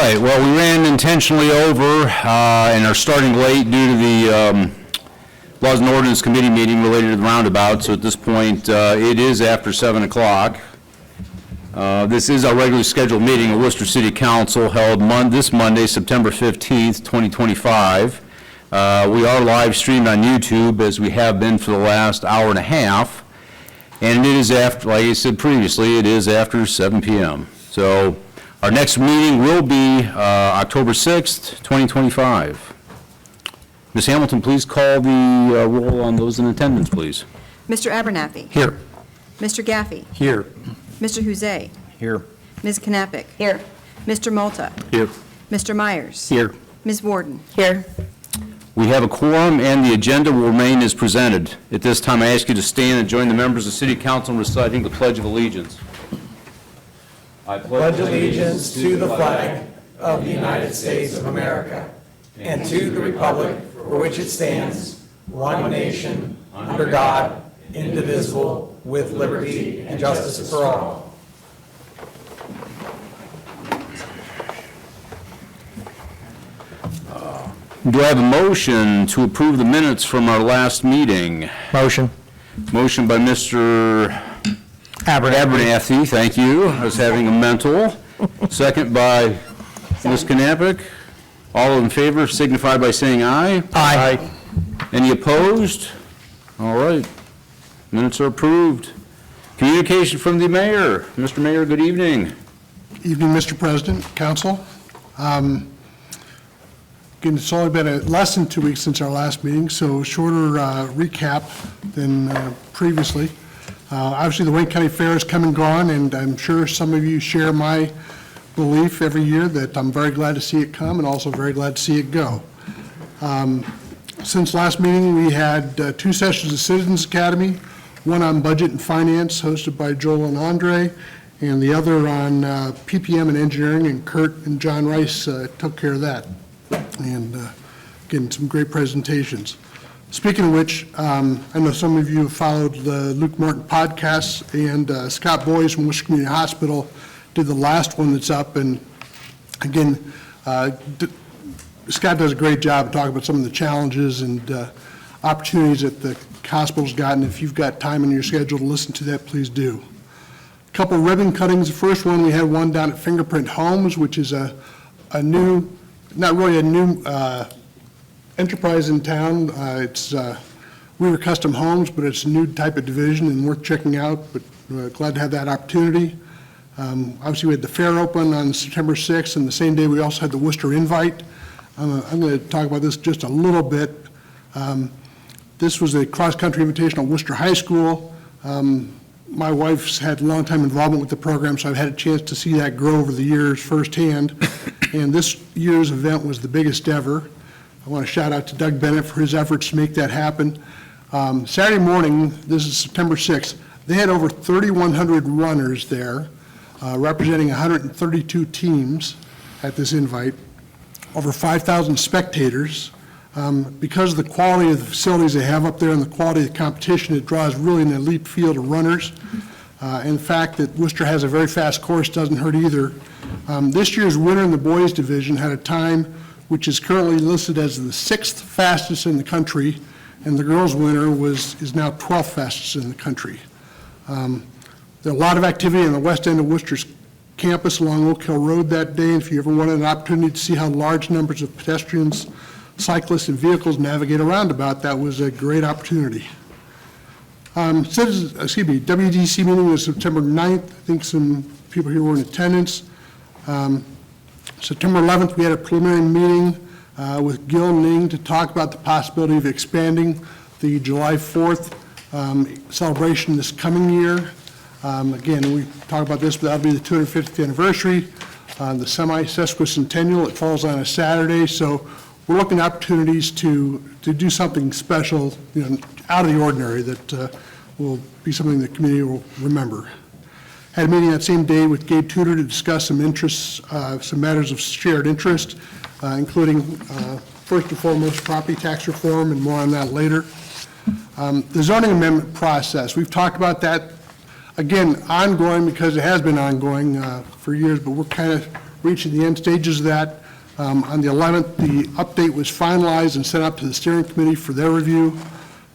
right, well, we ran intentionally over and are starting late due to the Laws and Ordinance Committee meeting related to the roundabout, so at this point, it is after 7 o'clock. This is our regularly scheduled meeting of Wooster City Council held this Monday, September 15th, 2025. We are live streamed on YouTube, as we have been for the last hour and a half, and it is after, like I said previously, it is after 7 p.m. So our next meeting will be October 6th, 2025. Ms. Hamilton, please call the roll on those in attendance, please. Mr. Abernathy. Here. Mr. Gaffey. Here. Mr. Huzay. Here. Ms. Knappich. Here. Mr. Malta. Here. Mr. Myers. Here. Ms. Warden. Here. We have a quorum, and the agenda will remain as presented. At this time, I ask you to stand and join the members of City Council in reciting the Pledge of Allegiance. I pledge allegiance to the flag of the United States of America and to the republic for which it stands, one nation, under God, indivisible, with liberty and justice for all. Do I have a motion to approve the minutes from our last meeting? Motion. Motion by Mr. Abernathy, thank you. I was having a mental. Second by Ms. Knappich. All in favor signify by saying aye. Aye. Any opposed? All right. Minutes are approved. Communication from the mayor. Mr. Mayor, good evening. Evening, Mr. President, Council. Again, it's only been less than 2 weeks since our last meeting, so shorter recap than previously. Obviously, the Wayne County Fair has come and gone, and I'm sure some of you share my belief every year that I'm very glad to see it come and also very glad to see it go. Since last meeting, we had 2 sessions of Citizens Academy, one on budget and finance hosted by Joel and Andre, and the other on PPM and engineering, and Kurt and John Rice took care of that. And again, some great presentations. Speaking of which, I know some of you have followed the Luke Martin podcasts, and Scott Boyes from Worcester Community Hospital did the last one that's up. And again, Scott does a great job of talking about some of the challenges and opportunities that the hospital's gotten. If you've got time in your schedule to listen to that, please do. A couple ribbon cuttings. The first one, we had one down at Fingerprint Homes, which is a new, not really a new enterprise in town. It's We Were Custom Homes, but it's a new type of division and worth checking out, but glad to have that opportunity. Obviously, we had the fair open on September 6th, and the same day we also had the Wooster Invite. I'm going to talk about this just a little bit. This was a cross-country invitation at Wooster High School. My wife's had long-time involvement with the program, so I've had a chance to see that grow over the years firsthand. And this year's event was the biggest ever. I want to shout out to Doug Bennett for his efforts to make that happen. Saturday morning, this is September 6th, they had over 3,100 runners there, representing 132 teams at this invite, over 5,000 spectators. Because of the quality of the facilities they have up there and the quality of the competition, it draws really an elite field of runners. In fact, that Worcester has a very fast course doesn't hurt either. This year's winner in the boys division had a time which is currently listed as the 6th fastest in the country, and the girls winner is now 12th fastest in the country. There are a lot of activity on the west end of Worcester's campus along Oak Hill Road that day, and if you ever wanted an opportunity to see how large numbers of pedestrians, cyclists, and vehicles navigate a roundabout, that was a great opportunity. WDC meeting was September 9th. I think some people here were in attendance. September 11th, we had a preliminary meeting with Gil Ning to talk about the possibility of expanding the July 4th celebration this coming year. Again, we talked about this, but that'll be the 250th anniversary, the semi-sesquicentennial. It falls on a Saturday, so we're looking at opportunities to do something special, out of the ordinary that will be something the community will remember. Had a meeting that same day with Gabe Tudor to discuss some interests, some matters of shared interest, including first and foremost property tax reform, and more on that later. The zoning amendment process, we've talked about that, again, ongoing because it has been ongoing for years, but we're kind of reaching the end stages of that. On the 11th, the update was finalized and sent out to the steering committee for their review.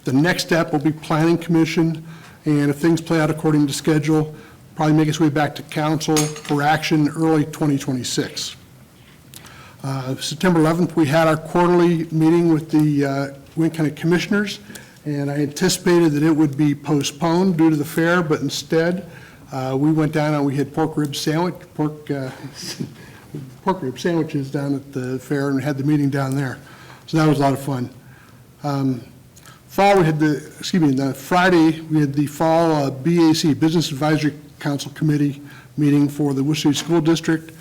The next step will be planning commission, and if things play out according to schedule, probably make its way back to council for action early 2026. September 11th, we had our quarterly meeting with the Wayne County Commissioners, and I anticipated that it would be postponed due to the fair, but instead, we went down and we had pork rib sandwiches down at the fair and had the meeting down there. So that was a lot of fun. The Friday, we had the fall BAC, Business Advisory Council Committee meeting for the Wooster School District.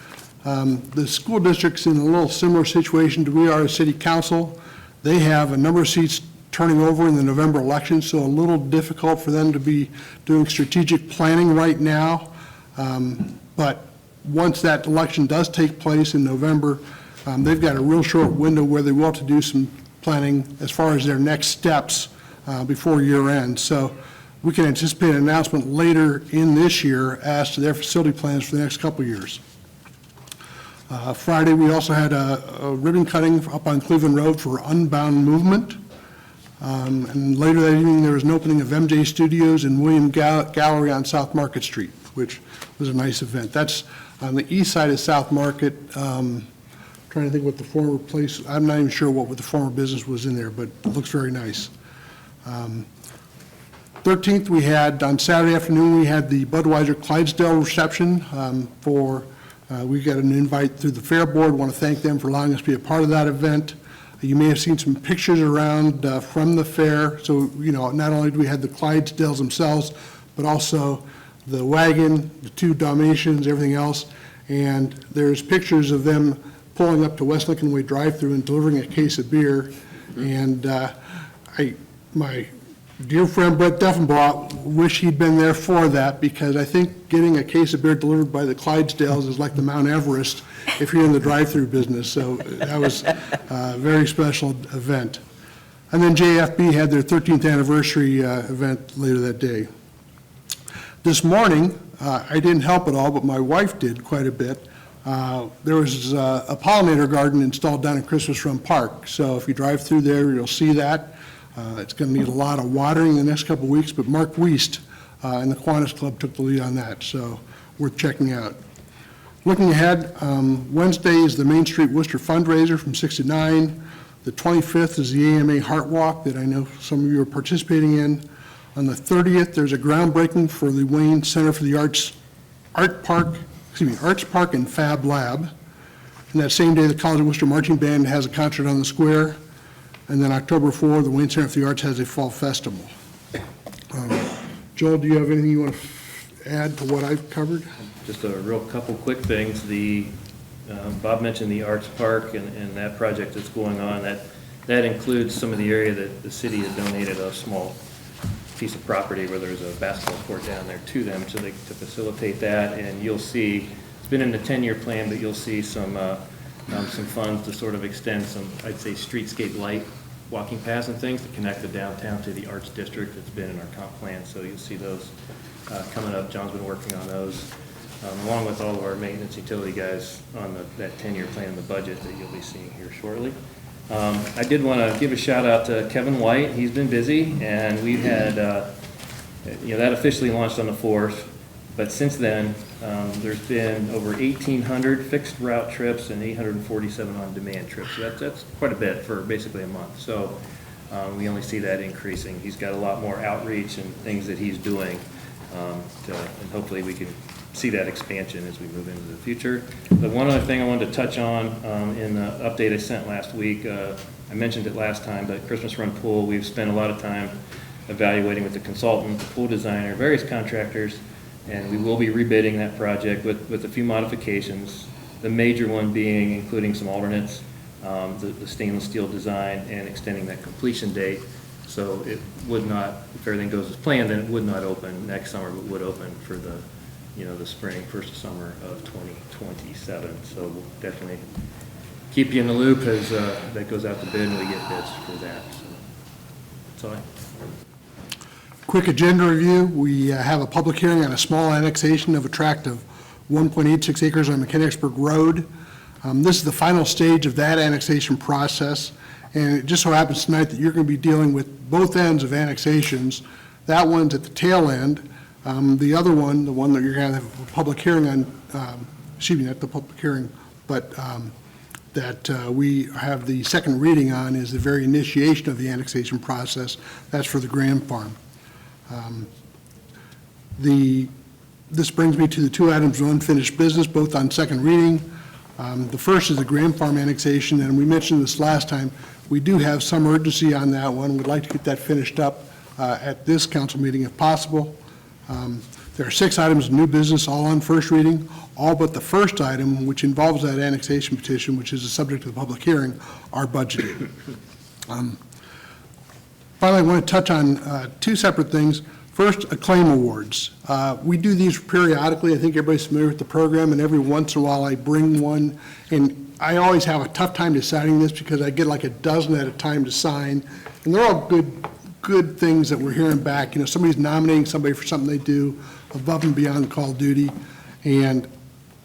The school district's in a little similar situation to we are as city council. They have a number of seats turning over in the November election, so a little difficult for them to be doing strategic planning right now. But once that election does take place in November, they've got a real short window where they will have to do some planning as far as their next steps before year end. So we can anticipate an announcement later in this year as to their facility plans for the next couple of years. Friday, we also had a ribbon cutting up on Cleveland Road for Unbound Movement. And later that evening, there was an opening of MJ Studios and William Gallery on South Market Street, which was a nice event. That's on the east side of South Market. Trying to think what the former place, I'm not even sure what the former business was in there, but it looks very nice. 13th, we had, on Saturday afternoon, we had the Budweiser Clydesdale reception we got an invite through the Fair Board. Want to thank them for allowing us to be a part of that event. You may have seen some pictures around from the fair. So, not only do we have the Clydesdales themselves, but also the wagon, the 2 Dalmatians, everything else. And there's pictures of them pulling up to West Lincoln Way drive-through and delivering a case of beer. And my dear friend Brett Duffenbaugh wish he'd been there for that, because I think getting a case of beer delivered by the Clydesdales is like the Mount Everest if you're in the drive-through business. So that was a very special event. And then JFB had their 13th anniversary event later that day. This morning, I didn't help at all, but my wife did quite a bit. There was a pollinator garden installed down in Christmas Run Park. So if you drive through there, you'll see that. It's going to need a lot of watering in the next couple of weeks, but Mark Wiest and the Kiwanis Club took the lead on that, so worth checking out. Looking ahead, Wednesday is the Main Street Wooster fundraiser from 6 to 9. The 25th is the AMA Heart Walk that I know some of you are participating in. On the 30th, there's a groundbreaking for the Wayne Center for the Arts Park and Fab Lab. And that same day, the College of Wooster Marching Band has a concert on the square. And then October 4, the Wayne Center for the Arts has a fall festival. Joel, do you have anything you want to add to what I've covered? Just a real couple quick things. Bob mentioned the Arts Park and that project that's going on. That includes some of the area that the city has donated a small piece of property where there's a basketball court down there to them to facilitate that. And you'll see, it's been in the 10-year plan, but you'll see some funds to sort of extend some, I'd say, streetscape light walking paths and things to connect the downtown to the Arts District. That's been in our comp plan, so you'll see those coming up. John's been working on those, along with all of our maintenance utility guys on that 10-year plan in the budget that you'll be seeing here shortly. I did want to give a shout out to Kevin White. He's been busy, and we've had, that officially launched on the 4th. But since then, there's been over 1,800 fixed route trips and 847 on-demand trips. So that's quite a bit for basically a month. So we only see that increasing. He's got a lot more outreach and things that he's doing, and hopefully we can see that expansion as we move into the future. The one other thing I wanted to touch on in the update I sent last week, I mentioned it last time, but Christmas Run Pool, we've spent a lot of time evaluating with the consultant, the pool designer, various contractors, and we will be rebidding that project with a few modifications. The major one being including some alternates, the stainless steel design, and extending that completion date. So it would not, if everything goes as planned, then it would not open next summer, but would open for the spring, first summer of 2027. So we'll definitely keep you in the loop as that goes out to bid and we get bids for that. So that's all I have. Quick agenda review. We have a public hearing on a small annexation of a tract of 1.86 acres on Mechanicsburg Road. This is the final stage of that annexation process, and it just so happens tonight that you're going to be dealing with both ends of annexations. That one's at the tail end. The other one, the one that you're going to have a public hearing on, excuse me, not the public hearing, but that we have the second reading on is the very initiation of the annexation process. That's for the Graham Farm. This brings me to the two items of unfinished business, both on second reading. The first is the Graham Farm annexation, and we mentioned this last time. We do have some urgency on that one. We'd like to get that finished up at this council meeting if possible. There are 6 items of new business, all on first reading, all but the first item, which involves that annexation petition, which is the subject of the public hearing, are budgeted. Finally, I want to touch on 2 separate things. First, acclaim awards. We do these periodically. I think everybody's familiar with the program, and every once in a while I bring one. And I always have a tough time deciding this because I get like a dozen at a time to sign. And they're all good things that we're hearing back. You know, somebody's nominating somebody for something they do above and beyond call of duty. And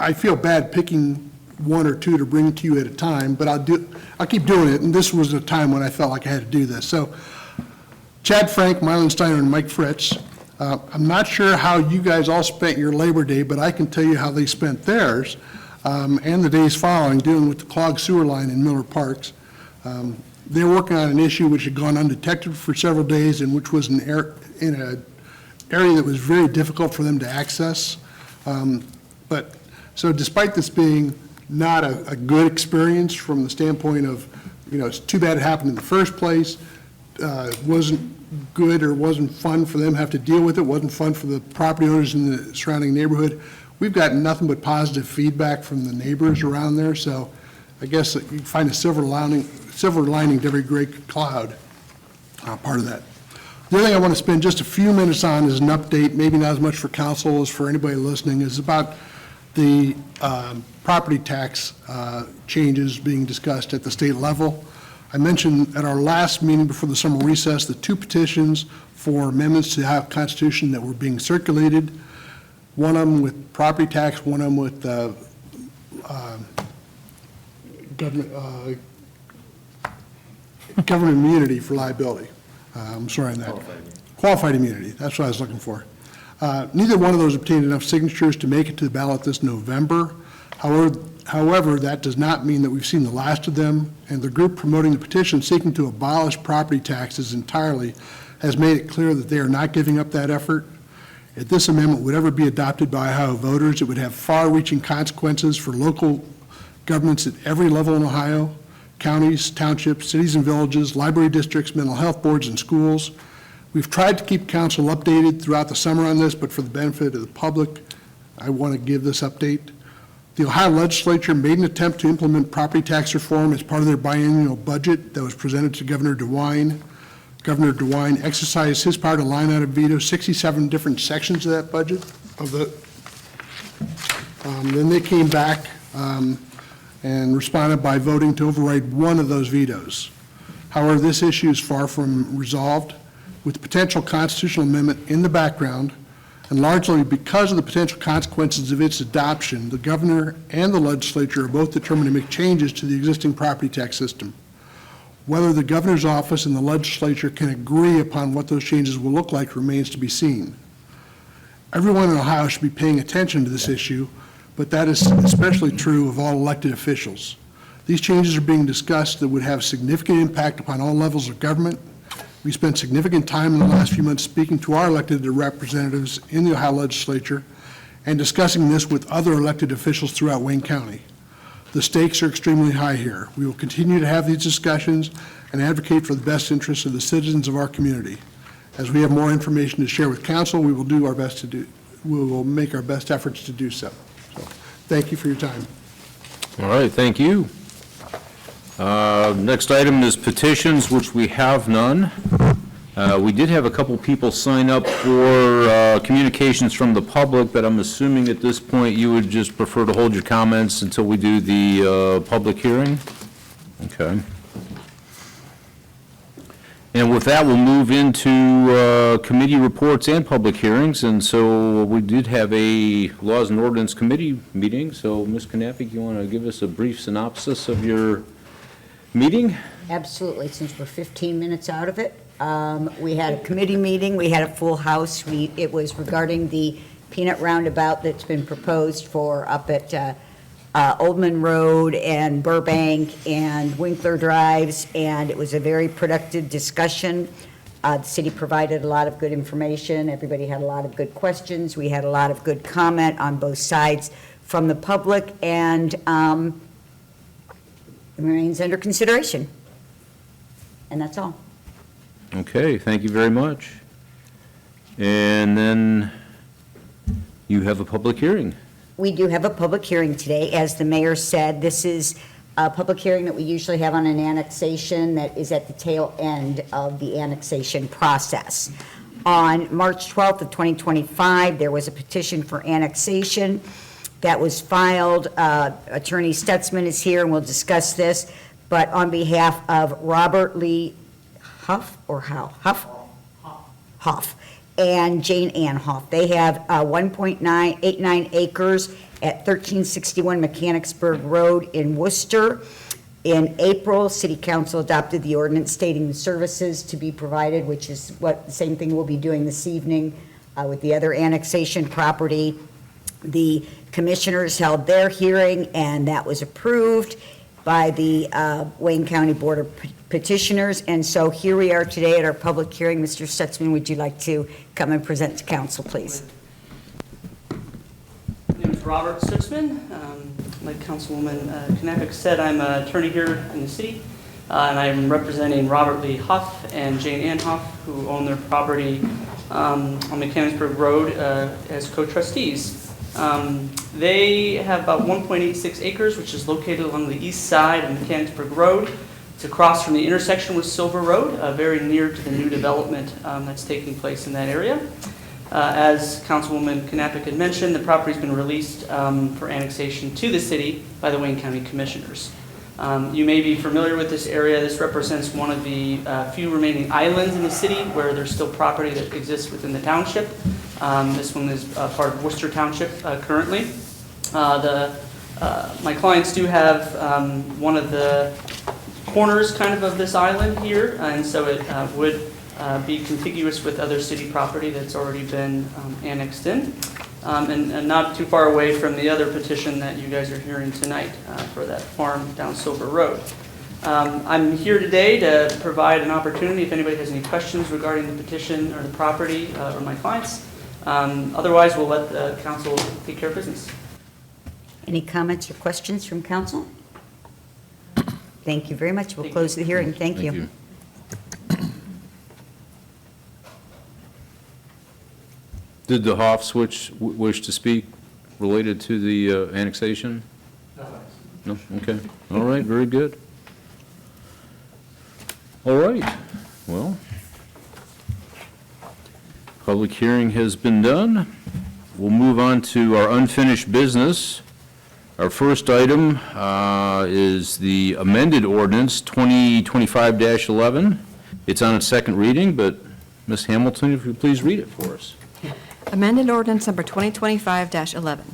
I feel bad picking 1 or 2 to bring to you at a time, but I'll keep doing it. And this was a time when I felt like I had to do this. So Chad Frank, Marlon Steiner, and Mike Fritz. I'm not sure how you guys all spent your Labor Day, but I can tell you how they spent theirs and the days following dealing with the clogged sewer line in Miller Parks. They were working on an issue which had gone undetected for several days and which was in an area that was very difficult for them to access. So despite this being not a good experience from the standpoint of, you know, it's too bad it happened in the first place, wasn't good or wasn't fun for them to have to deal with it, wasn't fun for the property owners in the surrounding neighborhood. We've gotten nothing but positive feedback from the neighbors around there, so I guess you find a silver lining to every gray cloud, part of that. The other thing I want to spend just a few minutes on is an update, maybe not as much for council as for anybody listening, is about the property tax changes being discussed at the state level. I mentioned at our last meeting before the summer recess the 2 petitions for amendments to the Ohio Constitution that were being circulated, one of them with property tax, one of them with government immunity for liability. I'm sorry on that. Qualified immunity, that's what I was looking for. Neither one of those obtained enough signatures to make it to the ballot this November. However, that does not mean that we've seen the last of them, and the group promoting the petition seeking to abolish property taxes entirely has made it clear that they are not giving up that effort. If this amendment would ever be adopted by Ohio voters, it would have far-reaching consequences for local governments at every level in Ohio, counties, townships, cities and villages, library districts, mental health boards, and schools. We've tried to keep council updated throughout the summer on this, but for the benefit of the public, I want to give this update. The Ohio legislature made an attempt to implement property tax reform as part of their biennial budget that was presented to Governor DeWine. Governor DeWine exercised his power to line item veto 67 different sections of that budget. Then they came back and responded by voting to override one of those vetoes. However, this issue is far from resolved, with potential constitutional amendment in the background, and largely because of the potential consequences of its adoption, the governor and the legislature are both determined to make changes to the existing property tax system. Whether the governor's office and the legislature can agree upon what those changes will look like remains to be seen. Everyone in Ohio should be paying attention to this issue, but that is especially true of all elected officials. These changes are being discussed that would have significant impact upon all levels of government. We spent significant time in the last few months speaking to our elected representatives in the Ohio legislature and discussing this with other elected officials throughout Wayne County. The stakes are extremely high here. We will continue to have these discussions and advocate for the best interests of the citizens of our community. As we have more information to share with council, we will do our best to do. We will make our best efforts to do so. So, thank you for your time. All right, thank you. Next item is petitions, which we have none. We did have a couple people sign up for communications from the public, but I'm assuming at this point you would just prefer to hold your comments until we do the public hearing? Okay. And with that, we'll move into committee reports and public hearings. And so we did have a Laws and Ordinance Committee meeting. So, Ms. Knappig, you want to give us a brief synopsis of your meeting? Absolutely, since we're 15 minutes out of it. We had a committee meeting, we had a full house. It was regarding the peanut roundabout that's been proposed for up at Oldman Road and Burbank and Winkler Drives, and it was a very productive discussion. The city provided a lot of good information, everybody had a lot of good questions, we had a lot of good comment on both sides from the public, and it remains under consideration. And that's all. Okay, thank you very much. And then you have a public hearing. We do have a public hearing today. As the mayor said, this is a public hearing that we usually have on an annexation that is at the tail end of the annexation process. On March 12th of 2025, there was a petition for annexation that was filed. Attorney Stutzman is here and we'll discuss this, but on behalf of Robert Lee Huff or Howe? Huff. And Jane Ann Hoff. They have 1.989 acres at 1361 Mechanicsburg Road in Wooster. In April, City Council adopted the ordinance stating the services to be provided, which is the same thing we'll be doing this evening with the other annexation property. The commissioners held their hearing, and that was approved by the Wayne County Board of Petitioners. And so here we are today at our public hearing. Mr. Stutzman, would you like to come and present to council, please? My name is Robert Stutzman. Like Councilwoman Knappig said, I'm an attorney here in the city, and I'm representing Robert Lee Huff and Jane Ann Huff, who own their property on Mechanicsburg Road as co-trustees. They have about 1.86 acres, which is located along the east side of Mechanicsburg Road. It's across from the intersection with Silver Road, very near to the new development that's taking place in that area. As Councilwoman Knappig had mentioned, the property's been released for annexation to the city by the Wayne County Commissioners. You may be familiar with this area. This represents one of the few remaining islands in the city where there's still property that exists within the township. This one is part of Wooster Township currently. My clients do have one of the corners kind of this island here, and so it would be contiguous with other city property that's already been annexed in, and not too far away from the other petition that you guys are hearing tonight for that farm down Silver Road. I'm here today to provide an opportunity if anybody has any questions regarding the petition or the property or my clients. Otherwise, we'll let the council take care of business. Any comments or questions from council? Thank you very much. We'll close the hearing. Thank you. Did the Hoffs wish to speak related to the annexation? No? Okay. All right, very good. All right, well, public hearing has been done. We'll move on to our unfinished business. Our first item is the amended ordinance 2025-11. It's on its second reading, but Ms. Hamilton, if you please read it for us. Amended ordinance number 2025-11,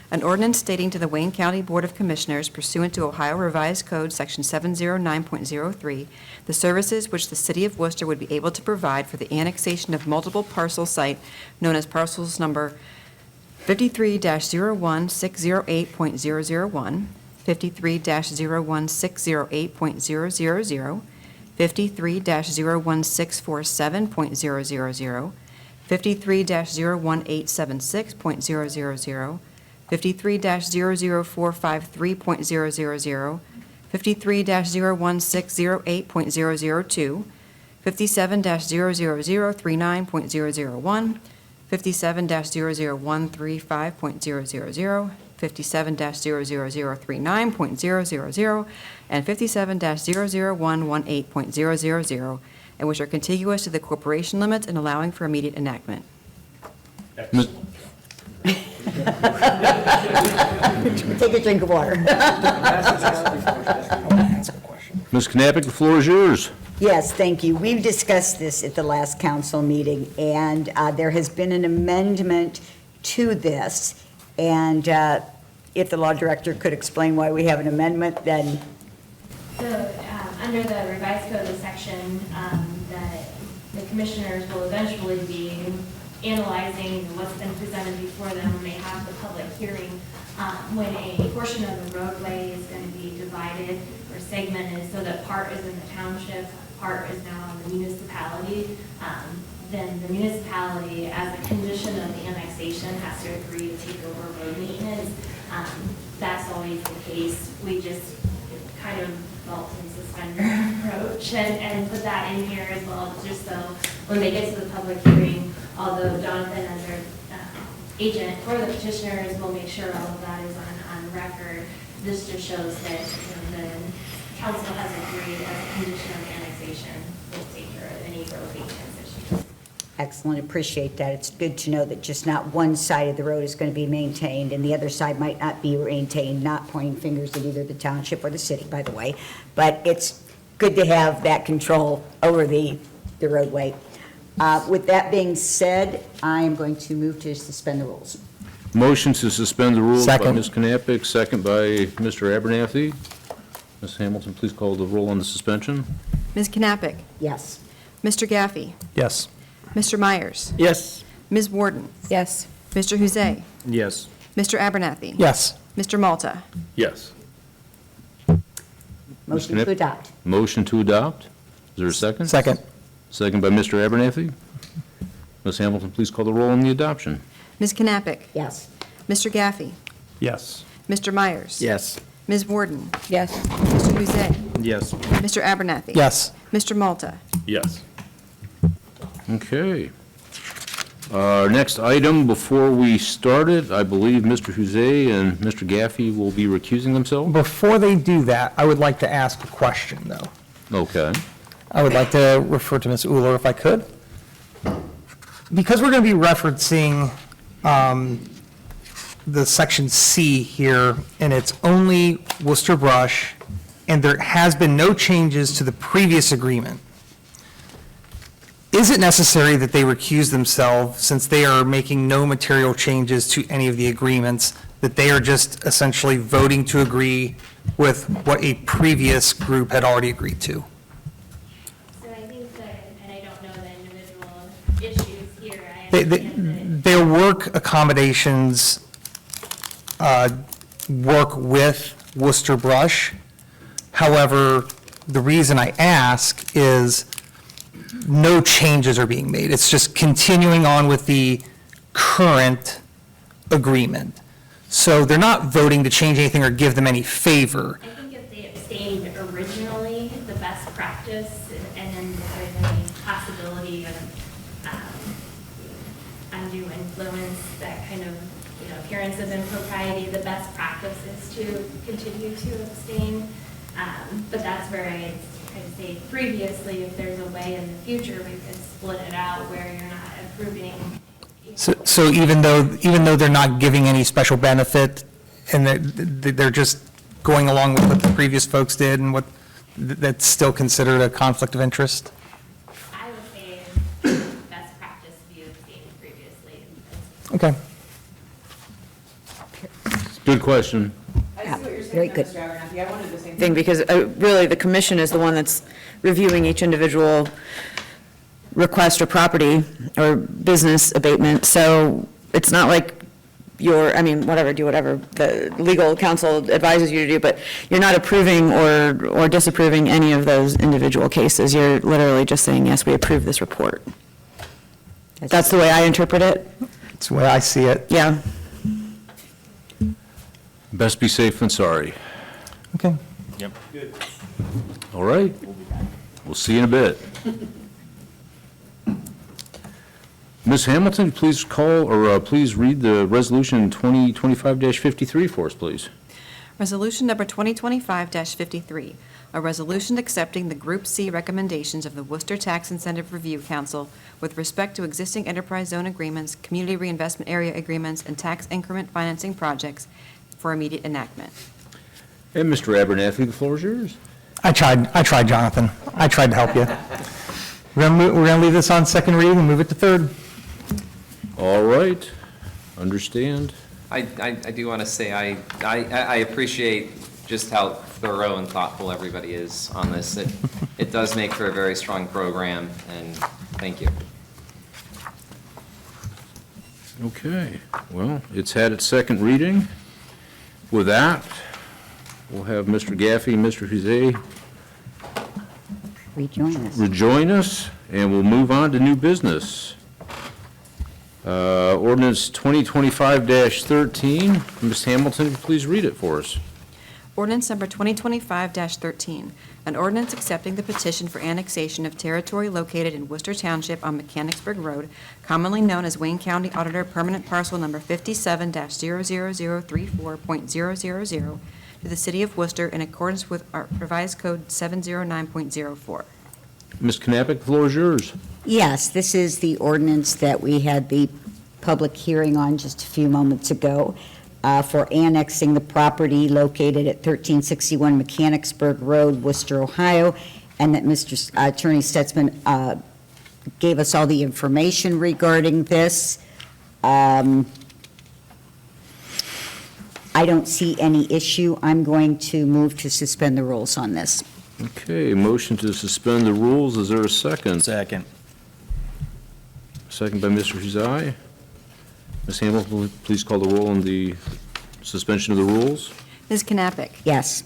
an ordinance stating to the Wayne County Board of Commissioners pursuant to Ohio Revised Code Section 709.03, the services which the City of Worcester would be able to provide for the annexation of multiple parcel site known as parcels number 53-01608.001, 53-01608.000, 53-01647.000, 53-01876.000, 53-00453.000, 53-01608.002, 57-00039.001, 57-00135.000, 57-00039.000, and 57-00118.000, and which are contiguous to the corporation limits and allowing for immediate enactment. Take a drink of water. Ms. Knappig, the floor is yours. Yes, thank you. We've discussed this at the last council meeting, and there has been an amendment to this. And if the law director could explain why we have an amendment, then, So, under the revised code, the section that the commissioners will eventually be analyzing what's been presented before them when they have the public hearing, when a portion of the roadway is going to be divided or segmented so that part is in the township, part is now in the municipality, then the municipality, as a condition of the annexation, has to agree to take over road maintenance. That's always the case. We just kind of belt and suspender approach and put that in here as well, just so when they get to the public hearing, although Jonathan, as our agent for the petitioners, will make sure all of that is on record. This just shows that the council has agreed as a condition of annexation will take care of any road maintenance issues. excellent, appreciate that. It's good to know that just not one side of the road is going to be maintained, and the other side might not be maintained, not pointing fingers at either the township or the city, by the way. But it's good to have that control over the roadway. With that being said, I am going to move to suspend the rules. Motion to suspend the rules by Second. Ms. Knappich, second by Mr. Abernathy. Ms. Hamilton, please call the roll on the suspension. Ms. Knappich, Yes. Mr. Gaffey, Yes. Mr. Myers, Yes. Ms. Warden, Yes. Mr. Huzay, Yes. Mr. Abernathy. Yes. Mr. Malta. Yes. Motion Knapp- to adopt. Motion to adopt. Is there a second? Second. Second by Mr. Abernathy. Ms. Hamilton, please call the roll on the adoption. Ms. Knappich, Yes. Mr. Gaffey, Yes. Mr. Myers. Yes. Ms. Warden, Yes. Mr. Huzay, Yes. Mr. Abernathy. Yes. Mr. Malta. Yes. Okay. Our next item, before we start it, I believe Mr. Huzay and Mr. Gaffey will be recusing themselves? Before they do that, I would like to ask a question, though. Okay. I would like to refer to Ms. Uller if I could. Because we're going to be referencing the section C here, and it's only Wooster Brush, and there has been no changes to the previous agreement. Is it necessary that they recuse themselves, since they are making no material changes to any of the agreements, that they are just essentially voting to agree with what a previous group had already agreed to? So I think that, and I don't know the individual issues here, I understand Their work accommodations work with Wooster Brush. However, the reason I ask is no changes are being made. It's just continuing on with the current agreement. So they're not voting to change anything or give them any favor. I think if they abstained originally, the best practice, and then if there's any possibility of undue influence, that kind of, appearance of impropriety, the best practice is to continue to abstain. But that's where I say previously, if there's a way in the future, we could split it out where you're not approving. So even though they're not giving any special benefit, and they're just going along with what the previous folks did, and what, that's still considered a conflict of interest? I would say best practice to be abstaining previously. Okay. Good question. I see what you're Very saying, good. Mr. Abernathy. I wanted the same thing, because really, the commission is the one that's reviewing each individual request or property or business abatement. So it's not like whatever, do whatever the legal counsel advises you to do, but you're not approving or disapproving any of those individual cases. You're literally just saying, yes, we approve this report. That's the way I interpret it. That's the way I see it. Yeah. Best be safe than sorry. Okay. All right. We'll see you in a bit. Ms. Hamilton, please call, or please read the resolution 2025-53 for us, please. Resolution number 2025-53, a resolution accepting the Group C recommendations of the Worcester Tax Incentive Review Council with respect to existing enterprise zone agreements, community reinvestment area agreements, and tax increment financing projects for immediate enactment. And Mr. Abernathy, the floor is yours. I tried, Jonathan. I tried to help you. We're gonna leave this on second reading and move it to third. All right, understand. I do want to say, I appreciate just how thorough and thoughtful everybody is on this. It does make for a very strong program, and thank you. Okay, well, it's had its second reading. With that, we'll have Mr. Gaffey and Mr. Huzet Rejoin us. rejoin us, and we'll move on to new business. Ordinance 2025-13. Ms. Hamilton, please read it for us. Ordinance number 2025-13, an ordinance accepting the petition for annexation of territory located in Wooster Township on Mechanicsburg Road, commonly known as Wayne County Auditor Permanent Parcel Number 57-00034.000, to the City of Worcester in accordance with our revised code 709.04. Ms. Knappich, the floor is yours. Yes, this is the ordinance that we had the public hearing on just a few moments ago for annexing the property located at 1361 Mechanicsburg Road, Worcester, Ohio, and that Mr. Attorney Stutzman gave us all the information regarding this. I don't see any issue. I'm going to move to suspend the rules on this. Okay, motion to suspend the rules. Is there a second? Second. Second by Mr. Huzai. Ms. Hamilton, please call the roll on the suspension of the rules. Ms. Knappich. Yes.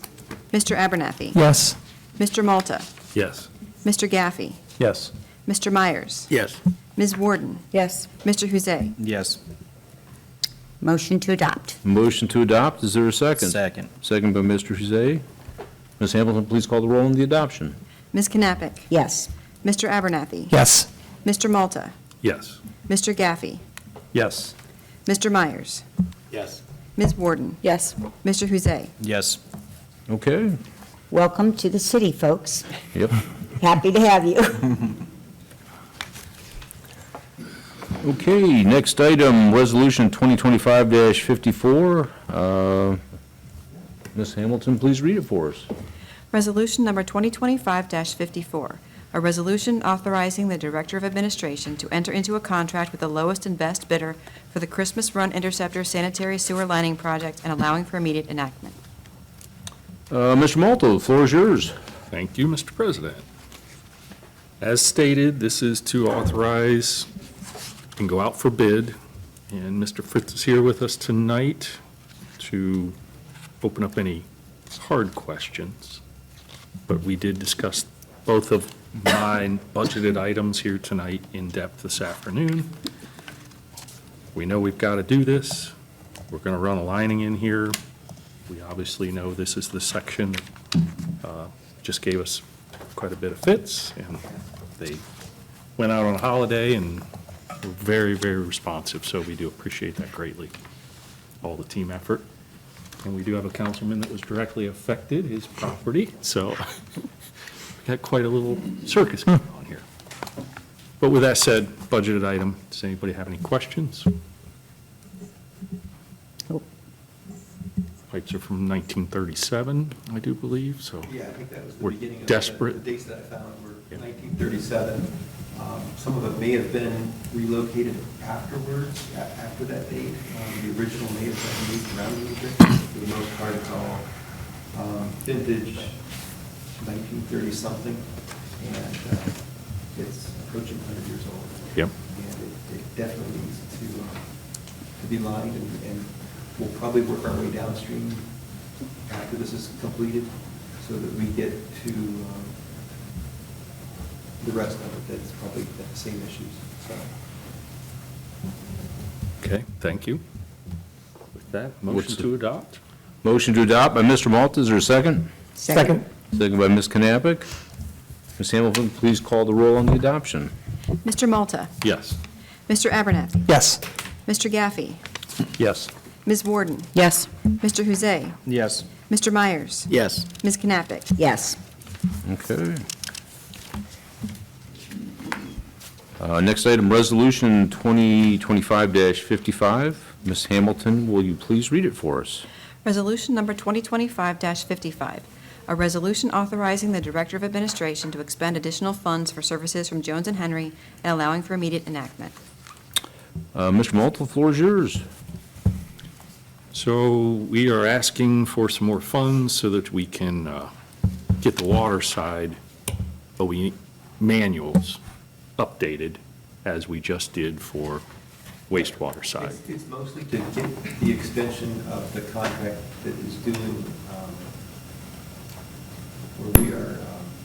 Mr. Abernathy. Yes. Mr. Malta. Yes. Mr. Gaffey. Yes. Mr. Myers. Yes. Ms. Warden. Yes. Mr. Huzet. Yes. Motion to adopt. Motion to adopt. Is there a second? Second. Second by Mr. Huzai. Ms. Hamilton, please call the roll on the adoption. Ms. Knappich. Yes. Mr. Abernathy. Yes. Mr. Malta. Yes. Mr. Gaffey. Yes. Mr. Myers. Yes. Ms. Warden. Yes. Mr. Huzet. Yes. Okay. Welcome to the city, folks. Yep. Happy to have you. Okay, next item, Resolution 2025-54. Ms. Hamilton, please read it for us. Resolution number 2025-54, a resolution authorizing the Director of Administration to enter into a contract with the lowest and best bidder for the Christmas Run Interceptor Sanitary Sewer Lining Project and allowing for immediate enactment. Mr. Malta, the floor is yours. Thank you, Mr. President. As stated, this is to authorize and go out for bid, and Mr. Fritz is here with us tonight to open up any hard questions, but we did discuss both of my budgeted items here tonight in depth this afternoon. We know we've got to do this. We're going to run a lining in here. We obviously know this is the section that just gave us quite a bit of fits, and they went out on a holiday and were very, very responsive, so we do appreciate that greatly, all the team effort. And we do have a councilman that was directly affected, his property, so we got quite a little circus going on here. But with that said, budgeted item, does anybody have any questions? Nope. Pipes are from 1937, I do believe, so. Yeah, I think that was the We're beginning of desperate. the dates that I found were Yeah. 1937. Some of it may have been relocated afterwards, after that date. The original may have been moved around a little bit. For the most part, it's all vintage 1930-something, and it's approaching 100 years old. Yep. And it definitely needs to be lined, and we'll probably work our way downstream after this is completed, so that we get to the rest of it, that's probably got the same issues, so. Okay, thank you. With that, What's motion the- to adopt? Motion to adopt by Mr. Malta. Is there a second? Second. Second by Ms. Knappich. Ms. Hamilton, please call the roll on the adoption. Mr. Malta. Yes. Mr. Abernathy. Yes. Mr. Gaffey. Yes. Ms. Warden. Yes. Mr. Huzet. Yes. Mr. Myers. Yes. Ms. Knappich. Yes. Okay. Next item, Resolution 2025-55. Ms. Hamilton, will you please read it for us? Resolution number 2025-55, A resolution authorizing the Director of Administration to expend additional funds for services from Jones and Henry and allowing for immediate enactment. Mr. Moult, the floor is yours. So we are asking for some more funds so that we can get the water side, manuals updated as we just did for wastewater side. It's mostly to get the extension of the contract that is doing, where we are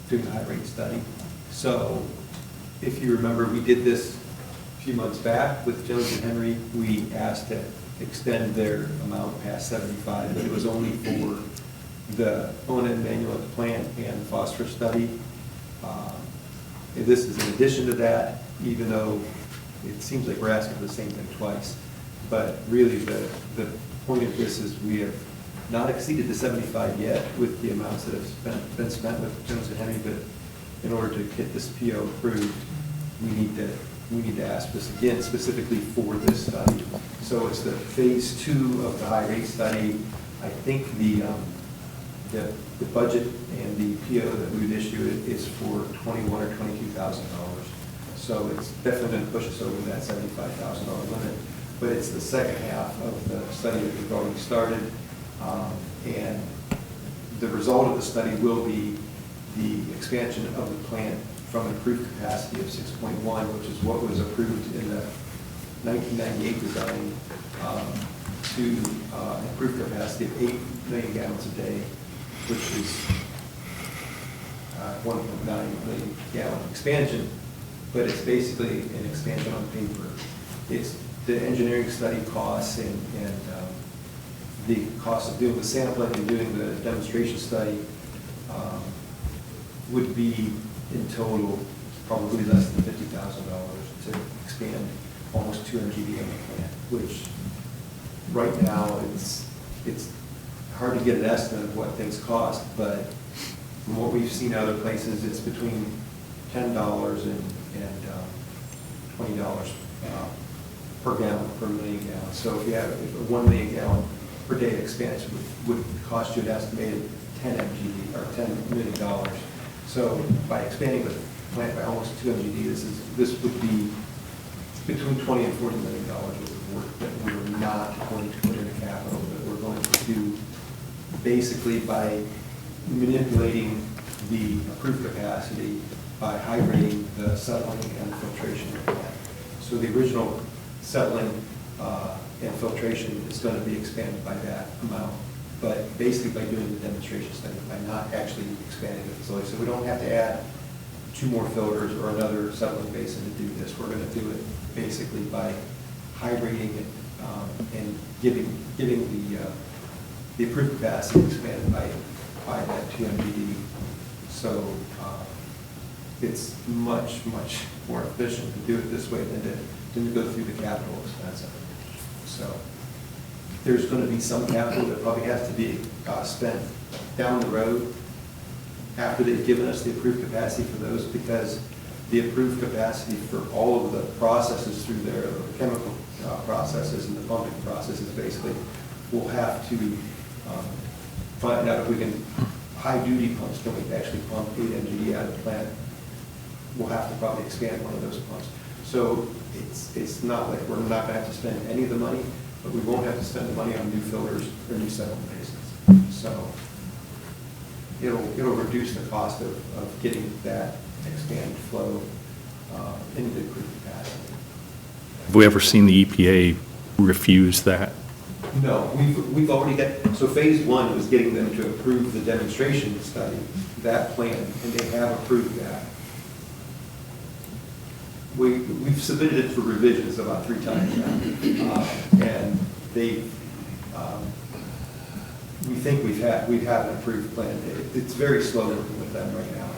doing the high rate study. So if you remember, we did this a few months back with Jones and Henry. We asked to extend their amount past 75, but it was only for the O&M manual at the plant and phosphorus study. This is in addition to that, even though it seems like we're asking for the same thing twice. But really, the point of this is we have not exceeded the 75 yet with the amounts that have been spent with Jones and Henry, but in order to get this PO approved, we need to ask this again specifically for this study. So it's the phase 2 of the high rate study. I think the budget and the PO that we would issue is for $21,000 or $22,000. So it's definitely going to push us over that $75,000 limit. But it's the second half of the study that we've already started. And the result of the study will be the expansion of the plant from an approved capacity of 6.1, which is what was approved in the 1998 design, to an approved capacity of 8 million gallons a day, which is 1.9 million gallon expansion, but it's basically an expansion on paper. It's the engineering study costs and the cost of doing the sampling and doing the demonstration study would be in total probably less than $50,000 to expand almost 200 GD on the plant, which right now it's hard to get an estimate of what things cost, but from what we've seen other places, it's between $10 and $20 per gallon per million gallons. So if you have a 1 million gallon per day expansion would cost you an estimated 10 MGD or $10 million. So by expanding the plant by almost 2 MGD, this would be between $20 and $40 million worth of work that we're not going to put into capital, that we're going to do basically by manipulating the approved capacity by high-grading the settling and filtration plant. So the original settling and filtration is going to be expanded by that amount, but basically by doing the demonstration study, by not actually expanding the facility. So we don't have to add 2 more filters or another settling basin to do this. We're going to do it basically by high-grading it and giving the approved capacity expanded by that 2 MGD. So it's much, much more efficient to do it this way than to go through the capital expense of it. So there's going to be some capital that probably has to be spent down the road after they've given us the approved capacity for those, because the approved capacity for all of the processes through there, the chemical processes and the pumping processes, basically, we'll have to find out if we can, high-duty pumps, can we actually pump 8 MGD out of the plant? We'll have to probably expand one of those pumps. So it's not like we're not going to have to spend any of the money, but we won't have to spend the money on new filters or new settlement basins. So it'll reduce the cost of getting that expanded flow into the approved capacity. Have we ever seen the EPA refuse that? No, we've already got, so phase 1 was getting them to approve the demonstration study, that plan, and they have approved that. We've submitted it for revisions about 3 times now, and we think we have an approved plan. It's very slow working with them right now.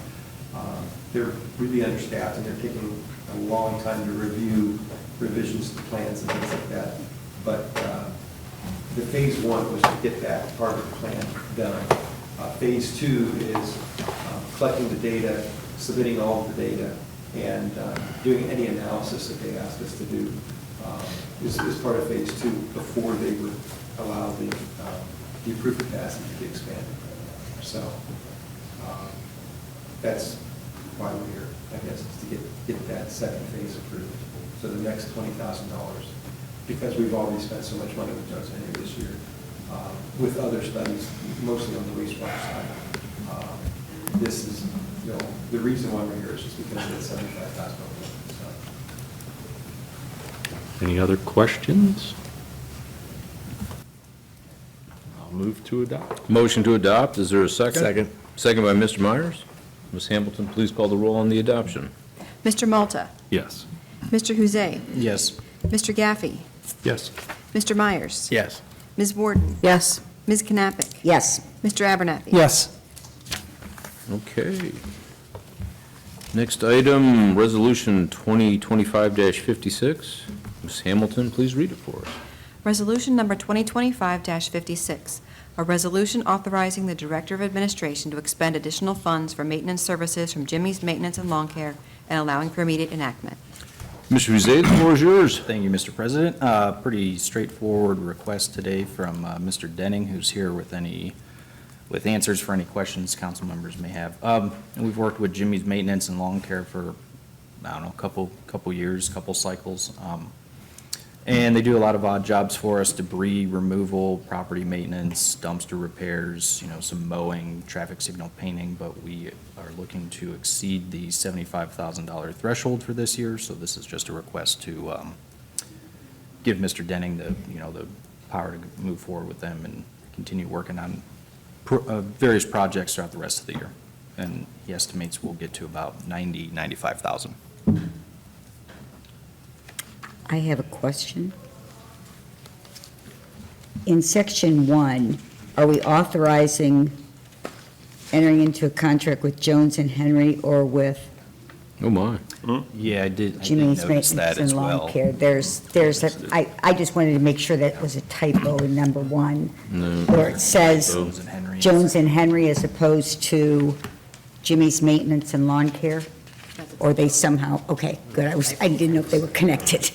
They're really understaffed, and they're taking a long time to review revisions to plans and things like that. But the phase 1 was to get that part of the plan done. Phase 2 is collecting the data, submitting all of the data, and doing any analysis that they asked us to do is part of phase 2 before they would allow the approved capacity to be expanded. So that's why we're here, I guess, is to get that second phase approved. So the next $20,000, because we've already spent so much money with Johnson Henry this year, with other studies, mostly on the wastewater side. This is, the reason why we're here is just because of that $75,000. Any other questions? I'll move to adopt. Motion to adopt, is there a second? Second. Second by Mr. Myers. Ms. Hamilton, please call the roll on the adoption. Mr. Malta? Yes. Mr. Huzay? Yes. Mr. Gaffey? Yes. Mr. Myers? Yes. Ms. Warden? Yes. Ms. Knappich? Yes. Mr. Abernathy? Yes. Okay. Next item, Resolution 2025-56. Ms. Hamilton, please read it for us. Resolution number 2025-56, a resolution authorizing the Director of Administration to expend additional funds for maintenance services from Jimmy's Maintenance and Lawn Care and allowing for immediate enactment. Mr. Huzay, the floor is yours. Thank you, Mr. President. Pretty straightforward request today from Mr. Denning, who's here with answers for any questions council members may have. We've worked with Jimmy's Maintenance and Lawn Care for, I don't know, couple years, couple cycles. And they do a lot of odd jobs for us: debris removal, property maintenance, dumpster repairs, some mowing, traffic signal painting, but we are looking to exceed the $75,000 threshold for this year, so this is just a request to give Mr. Denning the power to move forward with them and continue working on various projects throughout the rest of the year. And he estimates we'll get to about $95,000. I have a question. In Section 1, are we authorizing entering into a contract with Jones and Henry or with Oh, my. Yeah, I did Jimmy's notice Maintenance that and as Lawn well. Care? I just wanted to make sure that was a typo in number 1, No. where it says Jones and Henry. Jones and Henry as opposed to Jimmy's Maintenance and Lawn Care? Or they somehow, okay, good, I didn't know if they were connected.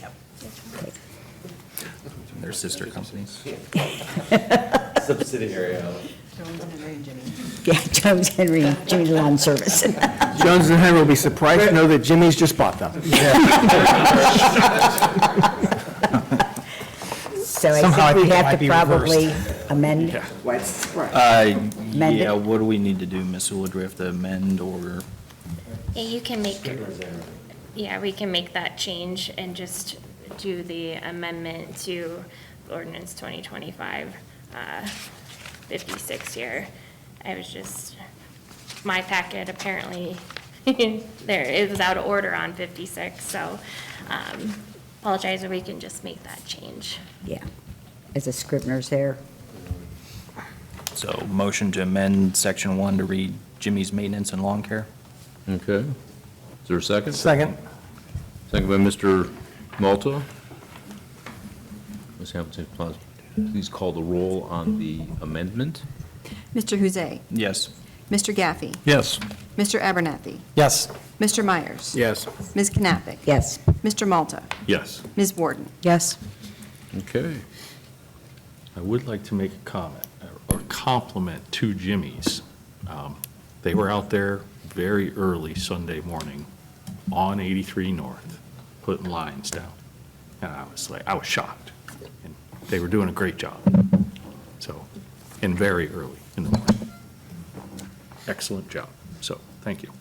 They're sister companies. Subsidiary. Jones and Henry and Jimmy. Yeah, Jones Henry, Jimmy Lawn Service. Jones and Henry will be surprised to know that Jimmy's just bought them. So Somehow I I think we think it have might to be probably amend. Amend Yeah, it? what do we need to do, Ms. Sewell? Do we have to amend or? Yeah, you can make, yeah, we can make that change and just do the amendment to ordinance 2025, 56 here. I was just, my packet apparently, it was out of order on 56, so apologize if we can just make that change. Yeah, as a Scrivener's error. So motion to amend section 1 to read Jimmy's Maintenance and Lawn Care? Okay. Is there a second? Second. Second by Mr. Malta. Ms. Hamilton, please call the roll on the amendment. Mr. Huzay. Yes. Mr. Gaffey. Yes. Mr. Abernathy. Yes. Mr. Myers. Yes. Ms. Knappich. Yes. Mr. Malta. Yes. Ms. Warden. Yes. Okay. I would like to make a comment or compliment to Jimmy's. They were out there very early Sunday morning on 83 North, putting lines down. And I was shocked. And they were doing a great job. So, and very early in the morning. Excellent job. So, thank you.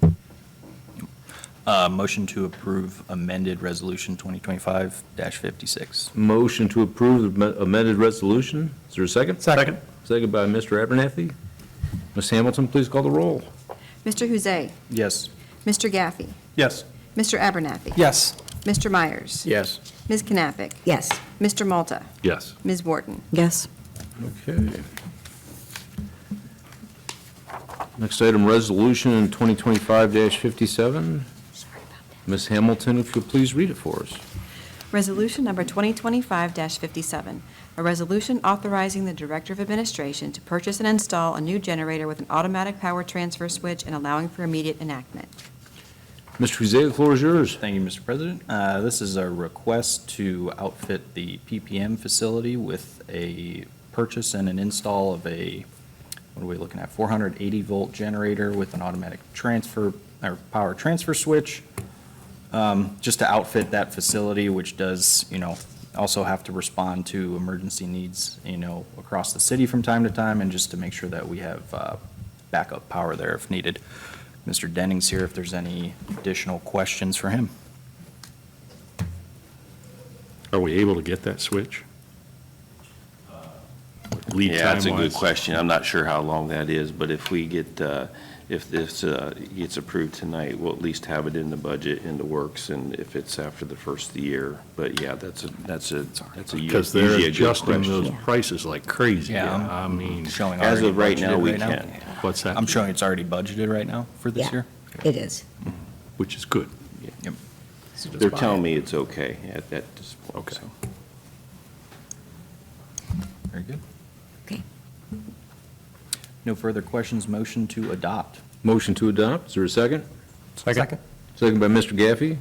Motion to approve amended resolution 2025-56. Motion to approve the amended resolution. Is there a second? Second. Second by Mr. Abernathy. Ms. Hamilton, please call the roll. Mr. Huzay. Yes. Mr. Gaffey. Yes. Mr. Abernathy. Yes. Mr. Myers. Yes. Ms. Knappich. Yes. Mr. Malta. Yes. Ms. Warden. Yes. Okay. Next item, resolution 2025-57. Ms. Hamilton, if you'll please read it for us. Resolution number 2025-57, a resolution authorizing the Director of Administration to purchase and install a new generator with an automatic power transfer switch and allowing for immediate enactment. Mr. Huzay, the floor is yours. Thank you, Mr. President. This is a request to outfit the PPM facility with a purchase and an install of a what are we looking at? 480-volt generator with an automatic transfer, or power transfer switch, just to outfit that facility, which does, also have to respond to emergency needs, across the city from time to time, and just to make sure that we have backup power there if needed. Mr. Denning's here if there's any additional questions for him. Are we able to get that switch? Lead Yeah, that's a good time-wise? question. I'm not sure how long that is, but if we get, if this gets approved tonight, we'll at least have it in the budget, in the works, and if it's after the first of the year. But yeah, that's Because they're usually a good adjusting those question. prices like crazy. Yeah, I mean, Showing As already of right now, budgeted we right now. can't. what's that? I'm showing it's already budgeted right now for this Yeah. year. It is. Which is good. Yep. They're telling me it's okay at this point. Okay. so. Very good. Okay. No further questions, motion to adopt. Motion to adopt, is there a second? Second. Second by Mr. Gaffey.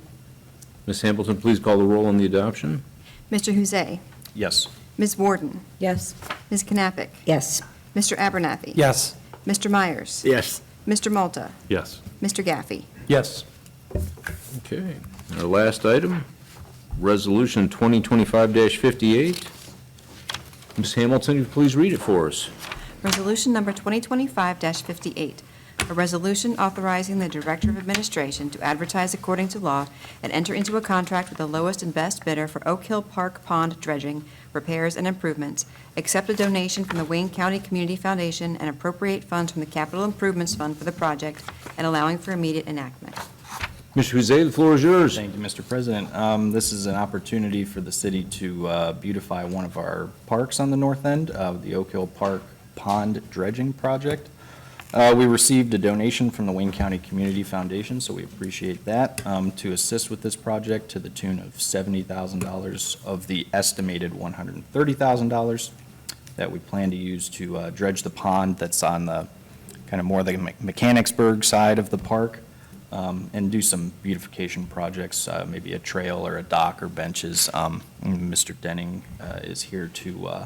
Ms. Hamilton, please call the roll on the adoption. Mr. Huzay. Yes. Ms. Warden. Yes. Ms. Knappich. Yes. Mr. Abernathy. Yes. Mr. Myers. Yes. Mr. Malta. Yes. Mr. Gaffey. Yes. Okay. Our last item, Resolution 2025-58. Ms. Hamilton, you please read it for us. Resolution number 2025-58, a resolution authorizing the Director of Administration to advertise according to law and enter into a contract with the lowest and best bidder for Oak Hill Park Pond dredging, repairs, and improvements, accept a donation from the Wayne County Community Foundation, and appropriate funds from the Capital Improvements Fund for the project, and allowing for immediate enactment. Mr. Huzay, the floor is yours. Thank you, Mr. President. This is an opportunity for the city to beautify one of our parks on the north end, the Oak Hill Park Pond Dredging Project. We received a donation from the Wayne County Community Foundation, so we appreciate that, to assist with this project to the tune of $70,000 of the estimated $130,000 that we plan to use to dredge the pond that's on the kind of more the Mechanicsburg side of the park, and do some beautification projects, maybe a trail or a dock or benches. Mr. Denning is here to